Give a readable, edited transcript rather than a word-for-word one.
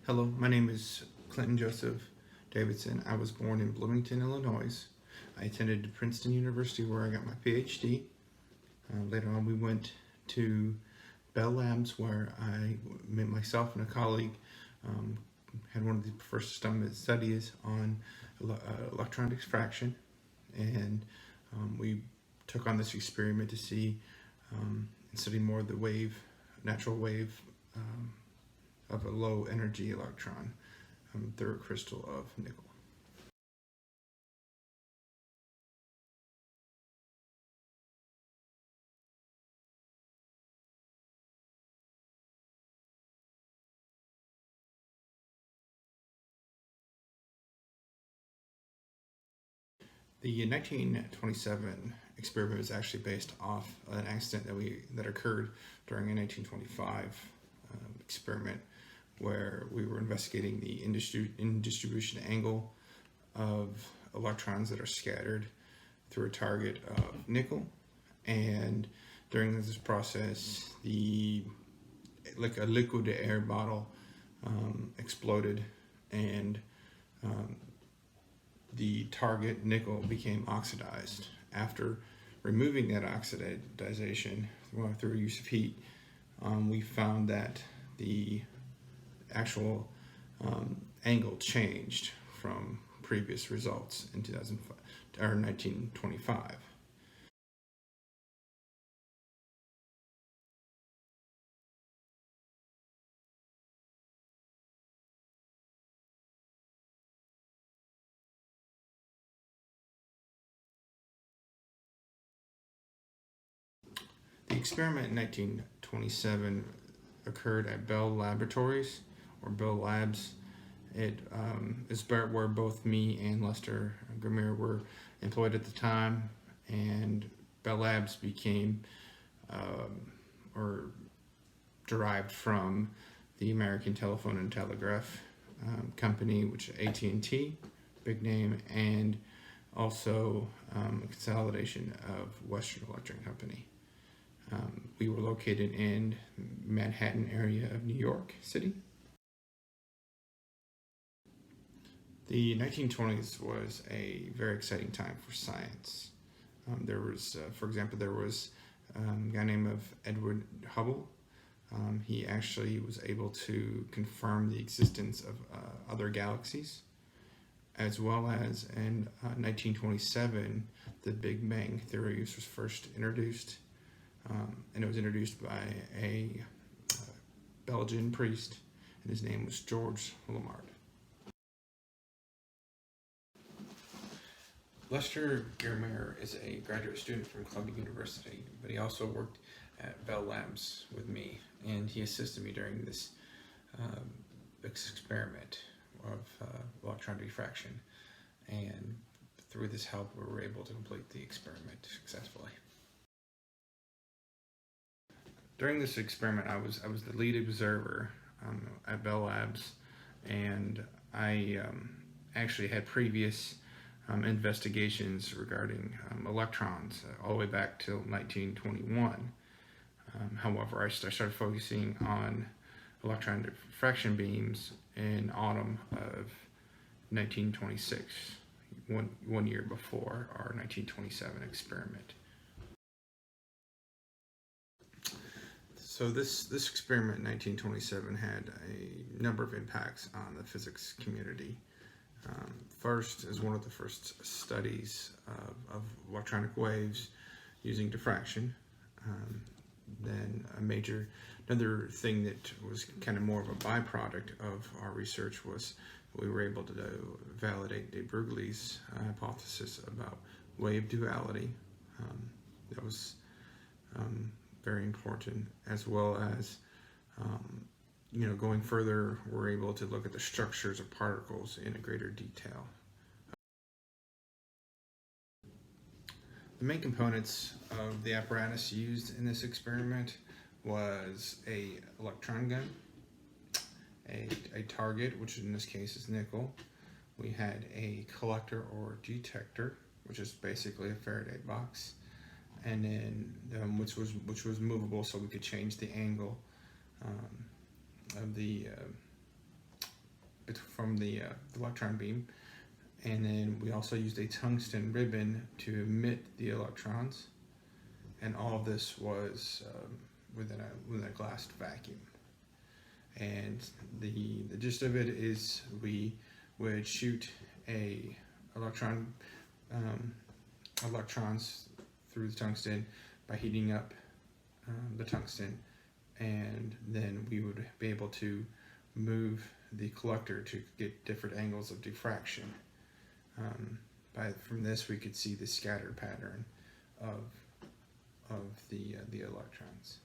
Hello, my name is Clinton Joseph Davidson. I was born in Bloomington, Illinois. I attended Princeton University where I got my PhD. Later on, we went to Bell Labs where myself and a colleague had one of the first studies on electron diffraction, and we took on this experiment to see and study more of the natural wave of a low energy electron through a crystal of nickel. The 1927 experiment was actually based off an accident that occurred during a 1925 experiment where we were investigating the in-distribution angle of electrons that are scattered through a target of nickel. And during this process, a liquid air bottle exploded, and the target nickel became oxidized. After removing that oxidization through use of heat, we found that the actual angle changed from previous results in 1925. The experiment in 1927 occurred at Bell Laboratories, or Bell Labs. It is where both me and Davisson-Germer were employed at the time, and Bell Labs became or derived from the American Telephone and Telegraph Company, which is AT&T, big name, and also a consolidation of Western Electric Company. We were located in Manhattan area of New York City. The 1920s was a very exciting time for science. For example, there was a guy named Edward Hubble. He actually was able to confirm the existence of other galaxies, as well as in 1927, the Big Bang theory was first introduced. And it was introduced by a Belgian priest, and his name was George Lamard. Davisson-Germer is a graduate student from Columbia University, but he also worked at Bell Labs with me, and he assisted me during this experiment of electron diffraction. And through this help, we were able to complete the experiment successfully. During this experiment, I was the lead observer at Bell Labs, and I actually had previous investigations regarding electrons all the way back till 1921. However, I started focusing on electron diffraction beams in autumn of 1926, one year before our 1927 experiment. So this experiment in 1927 had a number of impacts on the physics community. First, as one of the first studies of electronic waves using diffraction. Then another thing that was kind of more of a byproduct of our research was we were able to validate de Broglie's hypothesis about wave duality. That was very important, as well as going further, we're able to look at the structures of particles in a greater detail. The main components of the apparatus used in this experiment was a electron gun, a target, which in this case is nickel. We had a collector or detector, which is basically a Faraday box, and then which was movable, so we could change the angle of the from the electron beam, and then we also used a tungsten ribbon to emit the electrons, and all of this was within a glass vacuum. And the gist of it is we would shoot electrons through the tungsten by heating up the tungsten, and then we would be able to move the collector to get different angles of diffraction. From this, we could see the scatter pattern of the electrons.